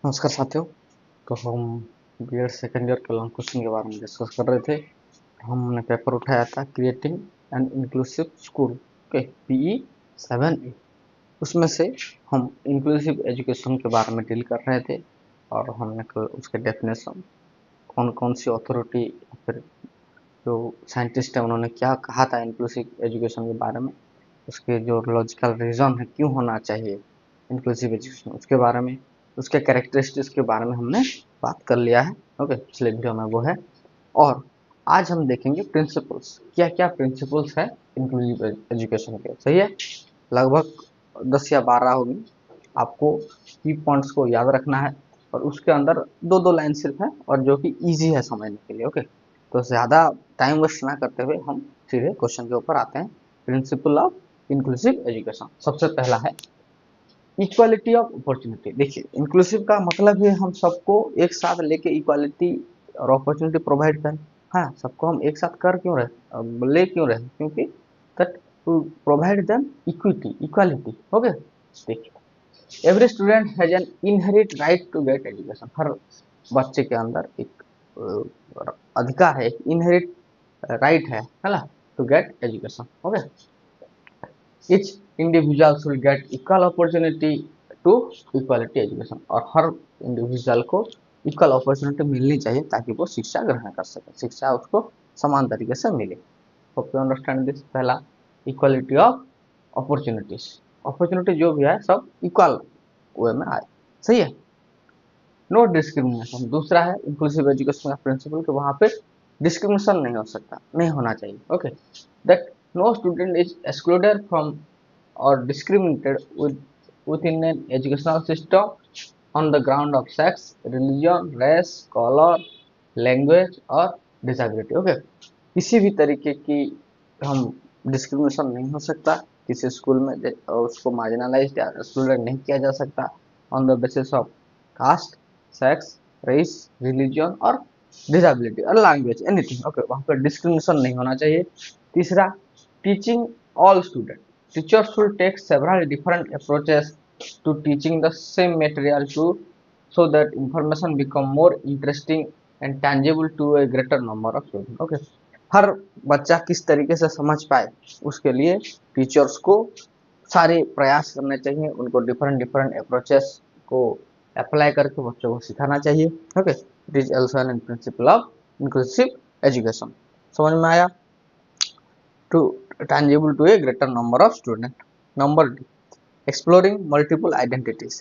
नमस्कार साथियों। तो हम बीएड सेकेंड ईयर के लॉन्ग क्वेश्चन के बारे में डिस्कस कर रहे थे। हमने पेपर उठाया था क्रिएटिंग एन इंक्लूसिव स्कूल के पीई 7A। उसमें से हम इंक्लूसिव एजुकेशन के बारे में डील कर रहे थे और हमने उसके डेफिनेशन, कौन कौन सी अथॉरिटी, फिर जो साइंटिस्ट है उन्होंने क्या कहा था इंक्लूसिव एजुकेशन के बारे में, उसके जो लॉजिकल रीज़न है क्यों होना चाहिए इंक्लूसिव एजुकेशन, उसके बारे में, उसके कैरेक्टरिस्टिक्स के बारे में हमने बात कर लिया है। ओके, पिछले वीडियो में वो है। और आज हम देखेंगे प्रिंसिपल्स, क्या क्या प्रिंसिपल्स है इंक्लूसिव एजुकेशन के। सही है, लगभग 10 या 12 होगी। आपको की पॉइंट्स को याद रखना है और उसके अंदर दो दो लाइन सिर्फ है और जो कि इजी है समझने के लिए। ओके, तो ज़्यादा टाइम वेस्ट ना करते हुए हम सीधे क्वेश्चन के ऊपर आते हैं। प्रिंसिपल ऑफ इंक्लूसिव एजुकेशन, सबसे पहला है इक्वालिटी ऑफ अपॉर्चुनिटी। देखिए, इंक्लूसिव का मतलब है हम सबको एक साथ लेके इक्वालिटी और अपॉर्चुनिटी प्रोवाइड करें। हाँ, सबको हम एक साथ कर क्यों रहे, ले क्यों रहे, क्योंकि that to provide them equity, equality. Okay, देखिए, every student has an inherent right to get education. हर बच्चे के अंदर एक अधिकार है, एक इनहेरिट राइट है ना, to get education. Okay, each individual should get equal opportunity to equality education। और हर इंडिविजुअल को इक्वल अपॉर्चुनिटी मिलनी चाहिए ताकि वो शिक्षा ग्रहण कर सके, शिक्षा उसको समान तरीके से मिले। Hope you understand this. पहला, इक्वालिटी ऑफ अपॉर्चुनिटीज। अपॉर्चुनिटी जो भी है सब इक्वल वे में आए। सही है, नो डिस्क्रिमिनेशन। दूसरा है इंक्लूसिव एजुकेशन का प्रिंसिपल कि वहाँ पे डिस्क्रिमिनेशन नहीं हो सकता, नहीं होना चाहिए। Okay, that no student is excluded from or discriminated within an educational system on the ground of sex, religion, race, color, language और disability। ओके, किसी भी तरीके की हम डिस्क्रिमिनेशन नहीं हो सकता किसी स्कूल में, उसको मार्जिनलाइज या एक्सक्लूडेड नहीं किया जा सकता on the basis of caste, sex, race, religion और डिसेबिलिटी और लैंग्वेज, एनीथिंग। ओके, वहाँ पर डिस्क्रिमिनेशन नहीं होना चाहिए। तीसरा, teaching all student. Teachers should take several different approaches to teaching the same material so that information become more interesting and tangible to a greater number of students। Okay, हर बच्चा किस तरीके से समझ पाए उसके लिए टीचर्स को सारे प्रयास करने चाहिए, उनको डिफरेंट डिफरेंट अप्रोचेस को अप्लाई करके बच्चों को सिखाना चाहिए। Okay, it is also an principle of inclusive education. समझ में आया? To tangible to a greater number of students। Number D, exploring multiple identities।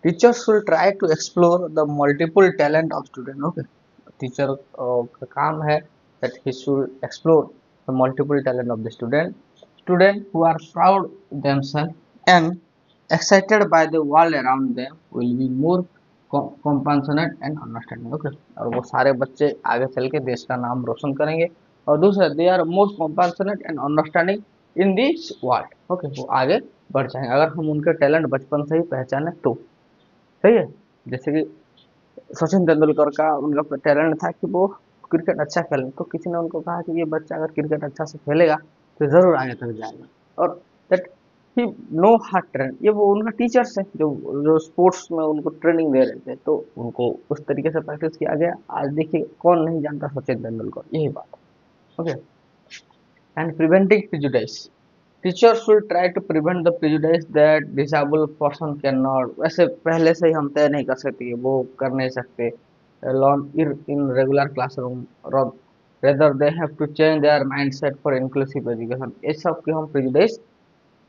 Teachers should try to explore the multiple talent of student। Okay, teacher का काम है that he should explore the multiple talent of the student who are proud themselves and excited by the world around them will be more compassionate and understanding। Okay, और वो सारे बच्चे आगे चल के देश का नाम रोशन करेंगे। और दूसरा, they are more compassionate and understanding in this world. Okay, वो आगे बढ़ जाएंगे अगर हम उनके टैलेंट बचपन से ही पहचाने तो। सही है, जैसे कि सचिन तेंदुलकर का उनका टैलेंट था कि वो क्रिकेट अच्छा खेले, तो किसी ने उनको कहा कि ये बच्चा अगर क्रिकेट अच्छा से खेलेगा तो जरूर आगे तक जाएगा। और that he know heart train, ये वो उनका टीचर्स है जो जो स्पोर्ट्स में उनको ट्रेनिंग दे रहे थे, तो उनको उस तरीके से प्रैक्टिस किया गया। आज देखिए कौन नहीं जानता सचिन तेंदुलकर, यही बात है। Okay, and preventing prejudice. Teacher should try to prevent the prejudice that disabled person can not. वैसे पहले से ही हम तय नहीं कर सकते, वो कर नहीं सकते learn in regular classroom, rather they have to change their mindset for inclusive education. ये सब की हम प्रिजुडाइस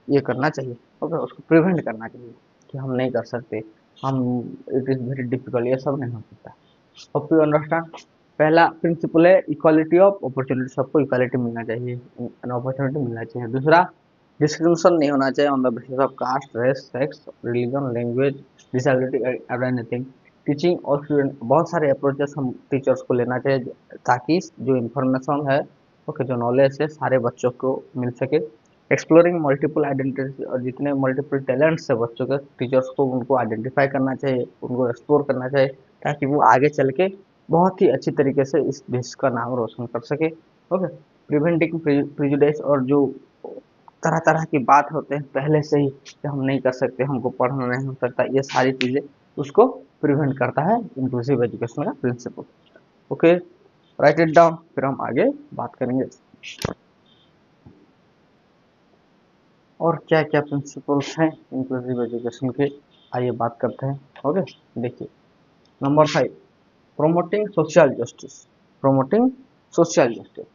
ये करना चाहिए। ओके, उसको प्रिवेंट करना चाहिए कि हम नहीं कर सकते, हम इट इज़ वेरी डिफिकल्ट, ये सब नहीं हो सकता। Hope you understand. पहला प्रिंसिपल है इक्वालिटी ऑफ अपॉर्चुनिटी, सबको इक्वालिटी मिलना चाहिए, अपॉर्चुनिटी मिलना चाहिए। दूसरा, डिस्क्रिमिनेशन नहीं होना चाहिए on the basis of caste, race, sex, religion, language, disability और एनीथिंग। टीचिंग और स्टूडेंट, बहुत सारे अप्रोचेस हम टीचर्स को लेना चाहिए ताकि जो इन्फॉर्मेशन है, ओके, जो नॉलेज है सारे बच्चों को मिल सके। एक्सप्लोरिंग मल्टीपल आइडेंटिटी, और जितने मल्टीपल टैलेंट्स है बच्चों के, टीचर्स को उनको आइडेंटिफाई करना चाहिए, उनको एक्सप्लोर करना चाहिए ताकि वो आगे चल के बहुत ही अच्छी तरीके से इस देश का नाम रोशन कर सके। ओके, प्रिवेंटिंग प्रिजुडिस, और जो तरह तरह की बात होते हैं पहले से ही कि हम नहीं कर सकते, हमको पढ़ना नहीं हो सकता, ये सारी चीज़ें उसको प्रिवेंट करता है इंक्लूसिव एजुकेशन का principal. Okay, write it down, फिर हम आगे बात करेंगे और क्या क्या प्रिंसिपल्स हैं इंक्लूसिव एजुकेशन के, आइए बात करते हैं। ओके, देखिए number 5, promoting social justice. Promoting social justice.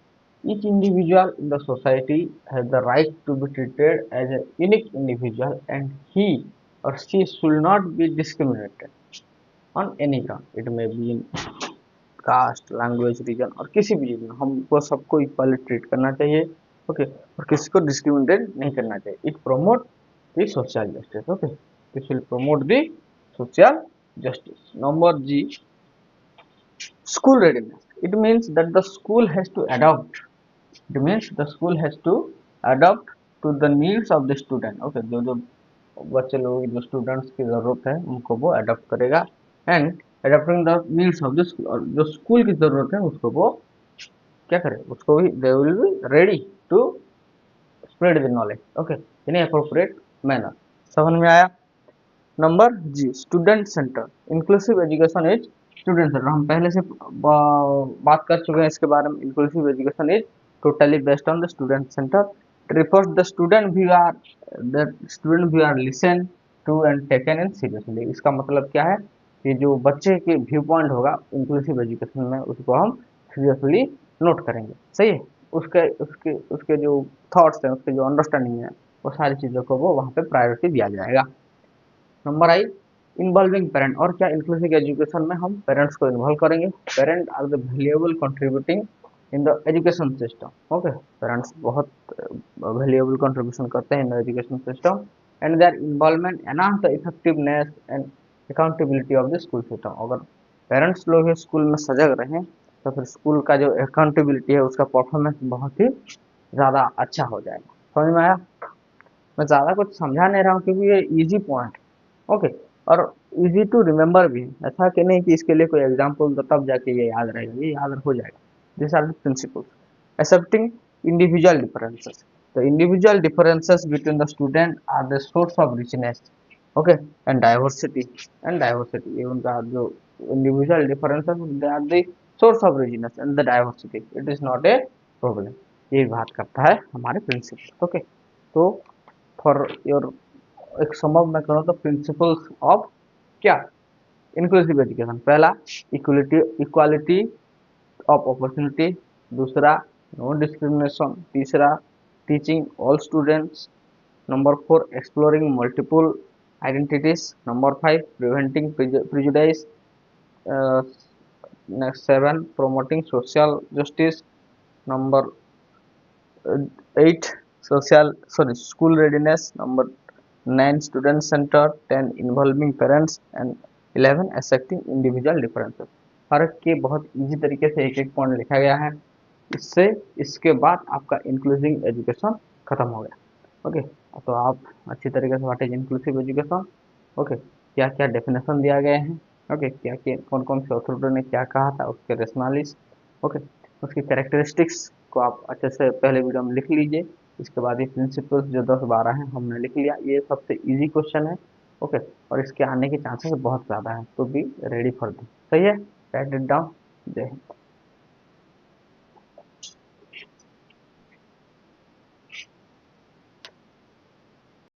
Each individual in the society has the right to be treated as a unique individual and he or she should not be discriminated on any ground. It may be in caste, language, region और किसी भी reason, हमको सबको equally treat करना चाहिए। Okay, और किसी को डिस्क्रिमिनेट नहीं करना चाहिए। It promote the social justice. Okay, this will promote the social justice. Number G, school readiness. It means that the school has to adapt. It means the school has to adapt to the needs of the student. Okay, जो बच्चे लोग, जो students की ज़रूरत है उनको वो adopt करेगा। And adopting the needs of the school, और जो स्कूल की ज़रूरत है उसको वो क्या करे, उसको भी they will be ready to spread the knowledge. Okay, in appropriate manner. समझ में आया? नंबर जी, student center. Inclusive education is student center. हम पहले से बात कर चुके हैं इसके बारे में। Inclusive education is totally based on the student centre. Refers the student भी are listen to and taken in seriously. इसका मतलब क्या है कि जो बच्चे के व्यू पॉइंट होगा इंक्लूसिव एजुकेशन में, उसको हम सीरियसली नोट करेंगे। सही है? उसके उसके उसके जो थॉट्स हैं, उसके जो अंडरस्टैंडिंग है, वो सारी चीज़ों को वो वहाँ पे प्रायोरिटी दिया जाएगा। नंबर आई, इन्वॉल्विंग पेरेंट। और क्या इंक्लूसिव एजुकेशन में हम पेरेंट्स को इन्वॉल्व करेंगे। Parent are the valuable contributing in the education system. Okay, parents बहुत वैल्यूएबल कंट्रीब्यूशन करते हैं in the education system and their involvement enhance the effectiveness and accountability of the school system. अगर parents लोग school में सजग रहें तो फिर स्कूल का जो अकाउंटेबिलिटी है, उसका परफॉर्मेंस बहुत ही ज़्यादा अच्छा हो जाएगा। समझ में आया? मैं ज़्यादा कुछ समझा नहीं रहा हूँ क्योंकि ये इजी पॉइंट। ओके, और इजी टू रिमेंबर भी। ऐसा कि नहीं कि इसके लिए कोई एग्जाम्पल दो तब जाके ये याद रहेगा, ये याद हो जाएगा। This are the principles. Accepting individual differences. The individual differences between the student are the source of richness. Okay, and diversity ये उनका जो individual differences, they are the source of richness and the diversity, it is not a problem. ये बात करता है हमारे principal. Okay, तो for your एक समअप मैं करूँ तो प्रिंसिपल्स ऑफ क्या इंक्लूसिव एजुकेशन। पहला, इक्वालिटी ऑफ अपॉर्चुनिटी। दूसरा, नो डिस्क्रिमिनेशन। तीसरा, teaching all students. Number 4, exploring multiple identities. Number 5, preventing prejudice. Next 7, promoting social justice. Number 8, school readiness. Number 9, student center. 10, involving parents. And 11, accepting individual differences। हर के बहुत easy तरीके से एक एक point लिखा गया है। इससे इसके बाद आपका इंक्लूसिव एजुकेशन खत्म हो गया। ओके, तो आप अच्छी तरीके से what is inclusive education, okay, क्या क्या डेफिनेशन दिया गया है, ओके, क्या क्या कौन कौन से अथॉरिटी ने क्या कहा था, उसके रेशनलिस्ट, ओके, उसकी कैरेक्टरिस्टिक्स को आप अच्छे से पहले वीडियो में लिख लीजिए। इसके बाद ये प्रिंसिपल्स जो 10-12 हैं हमने लिख लिया। ये सबसे इजी क्वेश्चन है। ओके, और इसके आने के चांसेस बहुत ज़्यादा हैं, तो बी रेडी फॉर दिस। सही है? Right it down. जय हिंद।